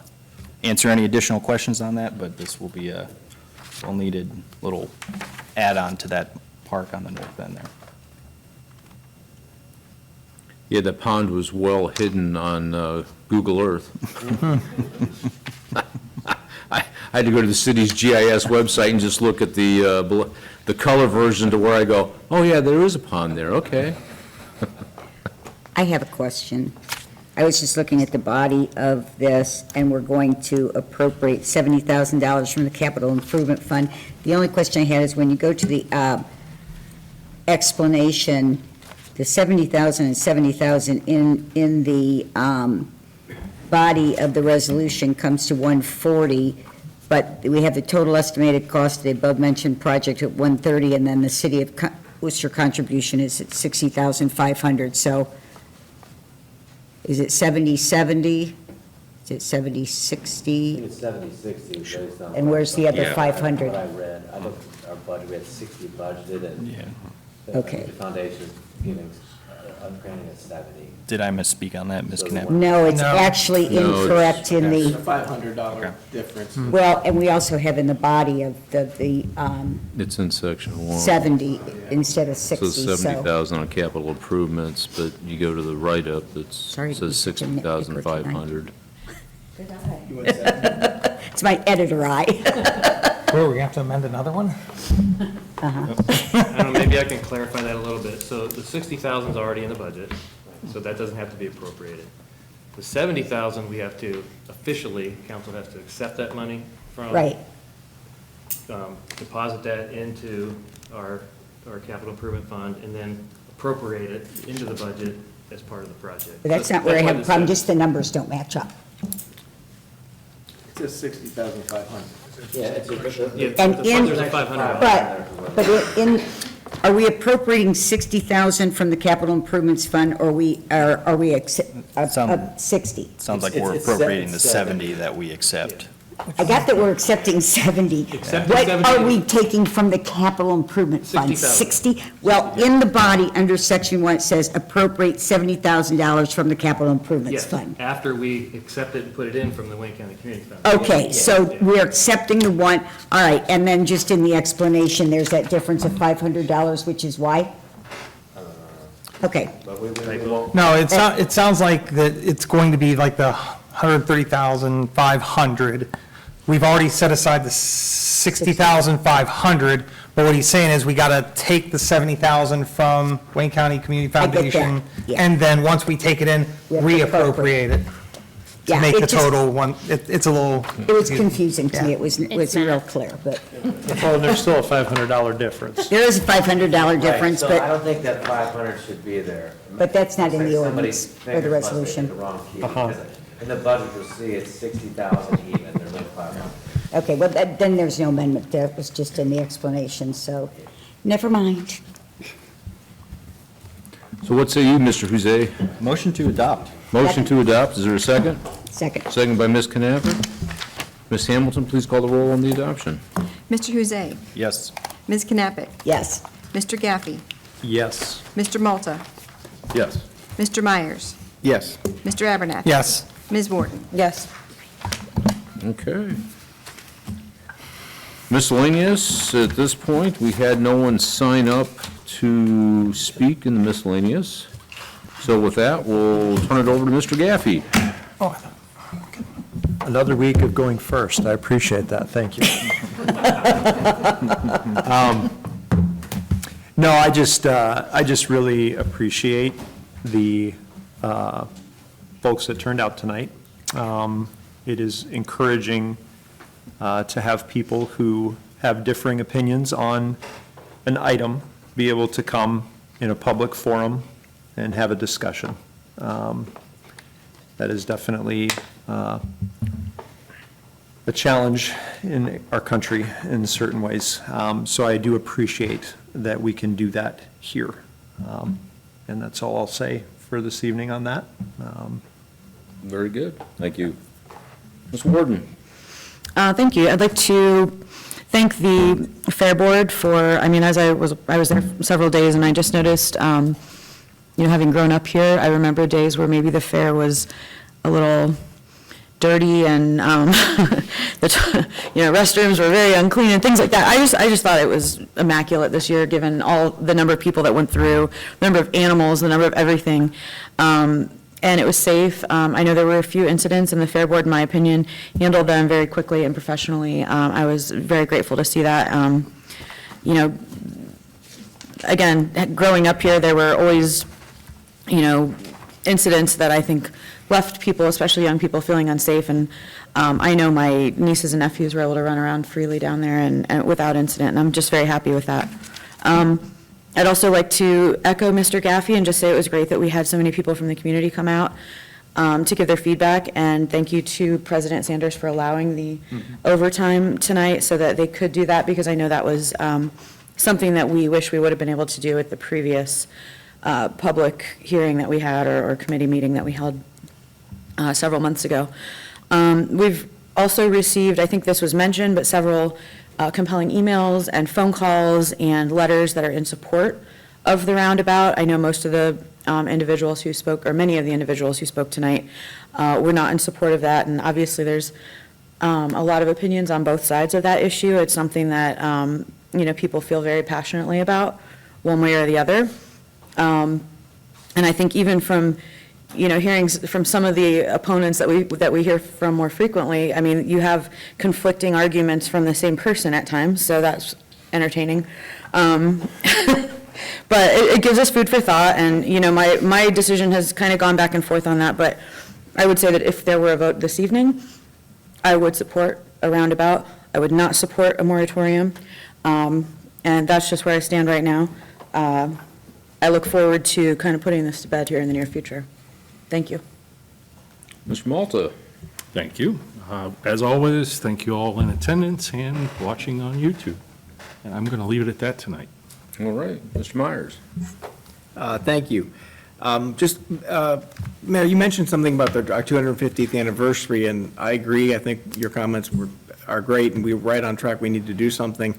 answer any additional questions on that, but this will be a well-needed little add-on to that park on the north end there. Yeah, the pond was well hidden on Google Earth. I had to go to the city's GIS website and just look at the color version to where I go, oh, yeah, there is a pond there, okay. I have a question. I was just looking at the body of this, and we're going to appropriate $70,000 from the Capital Improvement Fund. The only question I had is when you go to the explanation, the $70,000 and $70,000 in the body of the resolution comes to $140, but we have the total estimated cost of the above-mentioned project at $130, and then the city of Wooster contribution is at $60,500. So is it 70/70? Is it 70/60? It's 70/60 based on. And where's the other Yeah. 500? What I read, I looked at our budget, we had 60 budgeted, and Okay. the foundation's giving, granting us 70. Did I misspeak on that, Ms. Knapp? No, it's No. actually No, it's- incorrect in It's a the, $500 difference. well, and we also have in the body of the It's in section 1. 70 instead of So 60, so. 70,000 on capital improvements, but you go to the write-up, it Sorry to be says such a nitpicker 60,500. You want 70? It's my editor eye. Where, we have to amend another one? I don't know, maybe I can clarify that a little bit. So the 60,000 is already in the budget, so that doesn't have to be appropriated. The 70,000, we have to officially, council has to accept that money from. Right. Deposit that into our capital improvement fund, and then appropriate it into the budget as part of the project. But that's not where I have a problem, just the numbers don't match up. It says 60,500. Yeah, it's a. Yeah, And the in, funds are $500. but in, are we appropriating 60,000 from the capital improvements fund, or are we 60? Sounds like It's- we're it's appropriating the 70. 70 that we accept. I got that we're accepting 70. Accepting What 70. are we taking from the capital improvement fund? 60,000. 60? Well, in the body, under section 1, it says appropriate $70,000 from the capital improvements Yes, fund. after we accept it and put it in from the Wayne County Community Fund. Okay, so we're accepting the one, all right, and then just in the explanation, there's that difference of $500, which is why? Okay, But we won't. No, it sounds like that it's going to be like the 130,500. We've already set aside the 60,500, but what he's saying is we got to take the 70,000 from Wayne County Community I get that, Foundation, yeah. and then once we take it in, We have to reappropriate it to Yeah, make it the just- total one, it's a little. it was confusing to me, Yeah. it wasn't real clear, but Well, there's still a $500 difference. there is a $500 Right, difference, so I but, don't think that 500 should be there. but that's not in the Somebody's ordinance or the fingers must have hit resolution. the wrong key, Uh-huh. because in the budget, you'll see it's 60,000 even, there's no 500. Okay, well, then there's no amendment there, it was just in the explanation, so, never mind. So what say you, Mr. Huzay? Motion to adopt. Motion to adopt, is there a second? Second. Second by Ms. Knappich. Ms. Hamilton, please call the roll on the adoption. Mr. Huzay. Yes. Ms. Knappich. Yes. Mr. Gaffey. Yes. Mr. Malta. Yes. Mr. Myers. Yes. Mr. Abernathy. Yes. Ms. Warden. Yes. Okay. Miscellaneous, at this point, we had no one sign up to speak in the miscellaneous. So with that, we'll turn it over to Mr. Gaffey. Another week of going first. I appreciate that. Thank you. No, I just really appreciate the folks that turned out tonight. It is encouraging to have people who have differing opinions on an item be able to come in a public forum and have a discussion. That is definitely a challenge in our country in certain ways. So I do appreciate that we can do that here. And that's all I'll say for this evening on that. Very good. Thank you. Ms. Warden. Thank you. I'd like to thank the Fair Board for, I mean, as I was there several days, and I just noticed, having grown up here, I remember days where maybe the fair was a little dirty and, restrooms were very unclean and things like that. I just thought it was immaculate this year, given all the number of people that went through, the number of animals, the number of everything. And it was safe. I know there were a few incidents, and the Fair Board, in my opinion, handled them very quickly and professionally. I was very grateful to see that. Again, growing up here, there were always, incidents that I think left people, especially young people, feeling unsafe. And I know my nieces and nephews were able to run around freely down there and without incident, and I'm just very happy with that. I'd also like to echo Mr. Gaffey and just say it was great that we had so many people from the community come out to give their feedback, and thank you to President Sanders for allowing the overtime tonight so that they could do that, because I know that was something that we wish we would have been able to do at the previous public hearing that we had or committee meeting that we held several months ago. We've also received, I think this was mentioned, but several compelling emails and phone calls and letters that are in support of the roundabout. I know most of the individuals who spoke, or many of the individuals who spoke tonight, were not in support of that, and obviously there's a lot of opinions on both sides of that issue. It's something that, people feel very passionately about, one way or the other. And I think even from, hearing from some of the opponents that we hear from more frequently, I mean, you have conflicting arguments from the same person at times, so that's entertaining. But it gives us food for thought, and, my decision has kind of gone back and forth on that, but I would say that if there were a vote this evening, I would support a roundabout. I would not support a moratorium, and that's just where I stand right now. I look forward to kind of putting this to bed here in the near future. Thank you. Mr. Malta. Thank you. As always, thank you all in attendance and watching on YouTube. And I'm going to leave it at that tonight. All right. Mr. Myers. Thank you. Mayor, you mentioned something about our 250th anniversary, and I agree. I think your comments are great, and we're right on track. We need to do something.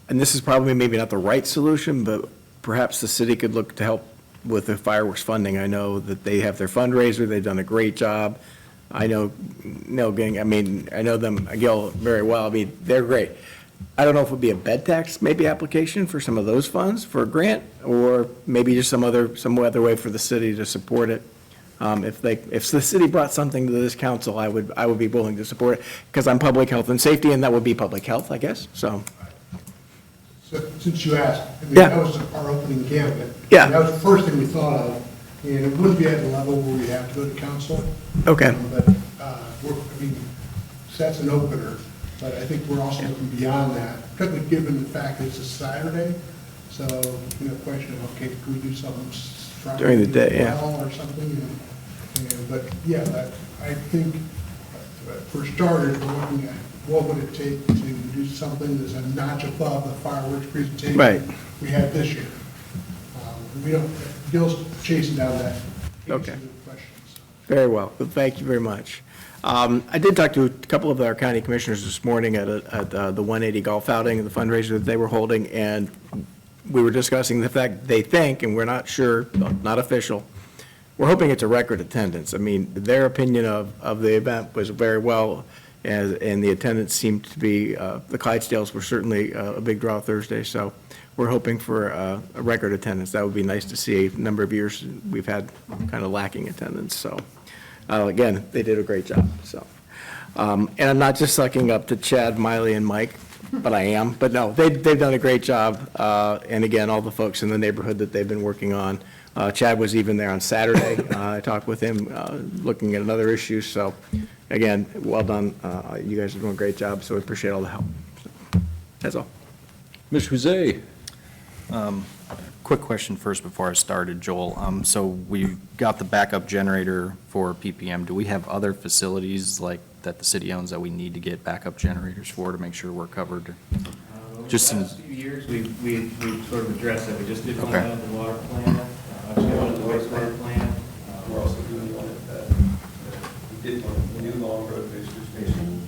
And this is probably maybe not the right solution, but perhaps the city could look to help with the fireworks funding. I know that they have their fundraiser. They've done a great job. I know Neil Gang, I know them, Gil, very well. I mean, they're great. I don't know if it would be a bed tax, maybe application for some of those funds for a grant, or maybe just some other way for the city to support it. If the city brought something to this council, I would be willing to support it, because I'm public health and safety, and that would be public health, I guess, so. So, since you asked, I mean, Yeah. that was our opening gambit. Yeah. That was the first thing we thought of, and it wouldn't be at the level where we'd have to go to council. Okay. But, so that's an opener, but I think we're also looking beyond that, particularly given the fact that it's a Saturday. So, question of, okay, could we do something Friday During the day, yeah. as well or something? But, yeah, I think, for starters, we're looking at what would it take to do something that's a notch above the fireworks presentation Right. we had this year. We don't, Gil's chasing down that. Okay. answer to the questions. Very well. Well, thank you very much. I did talk to a couple of our county commissioners this morning at the 180 golf outing, the fundraiser that they were holding, and we were discussing the fact they think, and we're not sure, not official, we're hoping it's a record attendance. I mean, their opinion of the event was very well, and the attendance seemed to be, the Clydesdales were certainly a big draw Thursday, so we're hoping for a record attendance. That would be nice to see. A number of years we've had kind of lacking attendance, so. Again, they did a great job, so. And I'm not just sucking up to Chad, Miley, and Mike, but I am. But no, they've done a great job. And again, all the folks in the neighborhood that they've been working on. Chad was even there on Saturday. I talked with him, looking at another issue. So again, well done. You guys are doing a great job, so we appreciate all the help. That's all. Ms. Jose? Quick question first before I started, Joel. So we got the backup generator for PPM. Do we have other facilities like that the city owns that we need to get backup generators for to make sure we're covered? Just Over the seems- last few years, we've sort of addressed that. We just did one Okay. at the water plant, actually one at the wastewater plant. We're also doing one at we did one at the new Long Road Booster Station.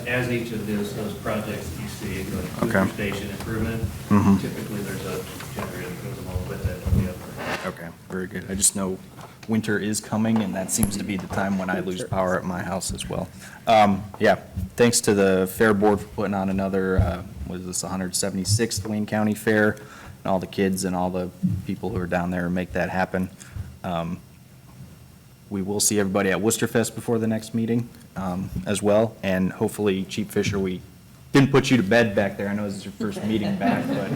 As each of those projects that you see, like Okay. booster station improvement, Mhm. typically there's a generator that goes along with it on the upgrade. Okay, very good. I just know winter is coming, and that seems to be the time when I lose power at my house as well. Yeah, thanks to the Fair Board for putting on another, what is this, 176th Wayne County Fair, and all the kids and all the people who are down there make that happen. We will see everybody at Wooster Fest before the next meeting as well, and hopefully, Chief Fisher, we didn't put you to bed back there. I know this is your first meeting back, but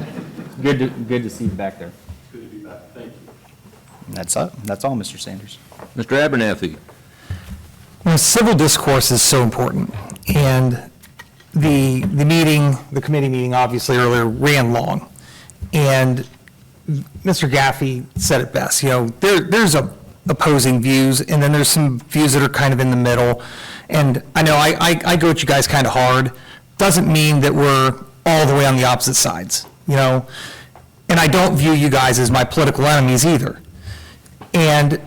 good to see you back there. Good to be back. Thank you. That's all, Mr. Sanders. Mr. Abernathy? Civil discourse is so important, and the committee meeting obviously earlier ran long, and Mr. Gaffey said it best, there's opposing views, and then there's some views that are kind of in the middle, and I know I go at you guys kind of hard, doesn't mean that we're all the way on the opposite sides, and I don't view you guys as my political enemies either. And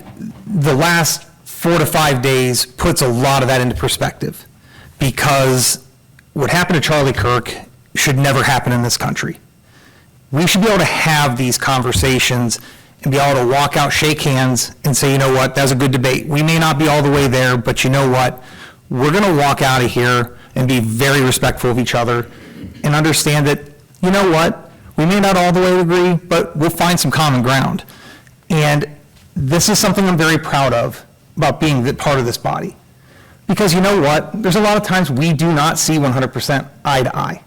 the last 4 to 5 days puts a lot of that into perspective, because what happened to Charlie Kirk should never happen in this country. We should be able to have these conversations and be able to walk out, shake hands, and say, you know what, that was a good debate. We may not be all the way there, but you know what? We're going to walk out of here and be very respectful of each other and understand that, you know what, we may not all the way agree, but we'll find some common ground. And this is something I'm very proud of about being part of this body. Because you know what? There's a lot of times we do not see 100% eye to eye.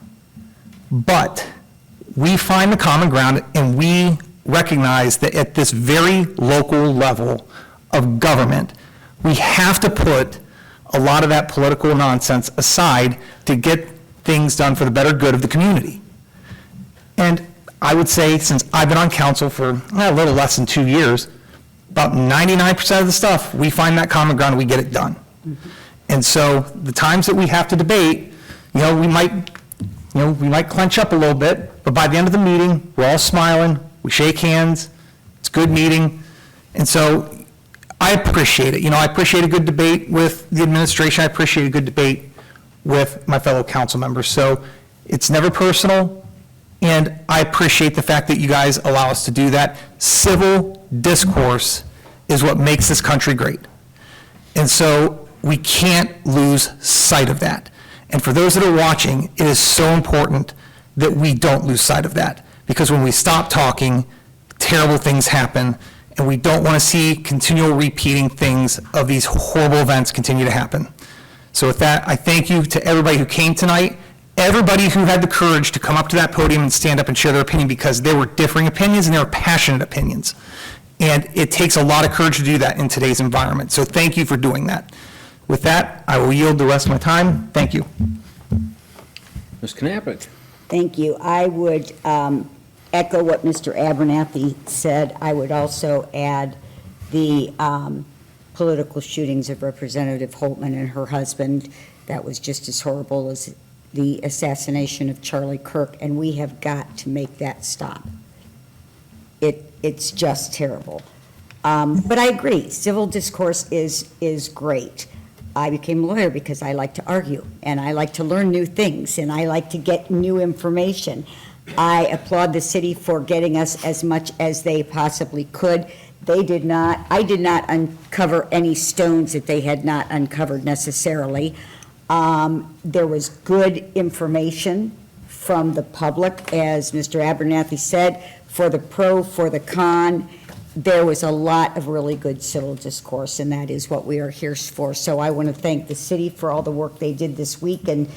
But we find the common ground, and we recognize that at this very local level of government, we have to put a lot of that political nonsense aside to get things done for the better good of the community. And I would say, since I've been on council for a little less than 2 years, about 99% of the stuff, we find that common ground, we get it done. And so the times that we have to debate, we might clench up a little bit, but by the end of the meeting, we're all smiling, we shake hands, it's a good meeting, And so I appreciate it. I appreciate a good debate with the administration. I appreciate a good debate with my fellow council members. So it's never personal, and I appreciate the fact that you guys allow us to do that. Civil discourse is what makes this country great. And so we can't lose sight of that. And for those that are watching, it is so important that we don't lose sight of that. Because when we stop talking, terrible things happen, and we don't want to see continual repeating things of these horrible events continue to happen. So with that, I thank you to everybody who came tonight, everybody who had the courage to come up to that podium and stand up and share their opinion, because there were differing opinions and there were passionate opinions. And it takes a lot of courage to do that in today's environment. So thank you for doing that. With that, I will yield the rest of my time. Thank you. Ms. Knappich. Thank you. I would echo what Mr. Abernathy said. I would also add the political shootings of Representative Holtman and her husband. That was just as horrible as the assassination of Charlie Kirk, and we have got to make that stop. It's just terrible. But I agree, civil discourse is great. I became a lawyer because I like to argue, and I like to learn new things, and I like to get new information. I applaud the city for getting us as much as they possibly could. I did not uncover any stones that they had not uncovered necessarily. There was good information from the public, as Mr. Abernathy said, for the pro, for the con. There was a lot of really good civil discourse, and that is what we are here for. So I want to thank the city for all the work they did this week and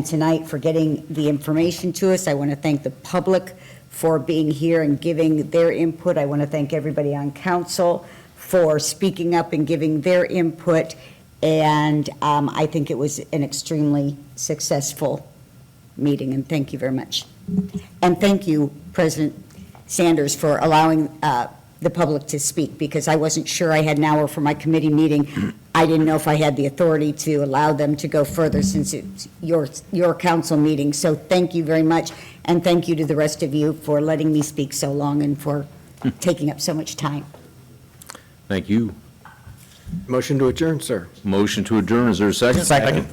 tonight for getting the information to us. I want to thank the public for being here and giving their input. I want to thank everybody on council for speaking up and giving their input. And I think it was an extremely successful meeting, and thank you very much. And thank you, President Sanders, for allowing the public to speak, because I wasn't sure. I had an hour for my committee meeting. I didn't know if I had the authority to allow them to go further since it's your council meeting. So thank you very much, and thank you to the rest of you for letting me speak so long and for taking up so much time. Thank you. Motion to adjourn, sir. Motion to adjourn, is there a second? Second.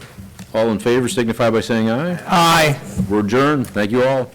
All in favor signify by saying aye. Aye. We're adjourned. Thank you all.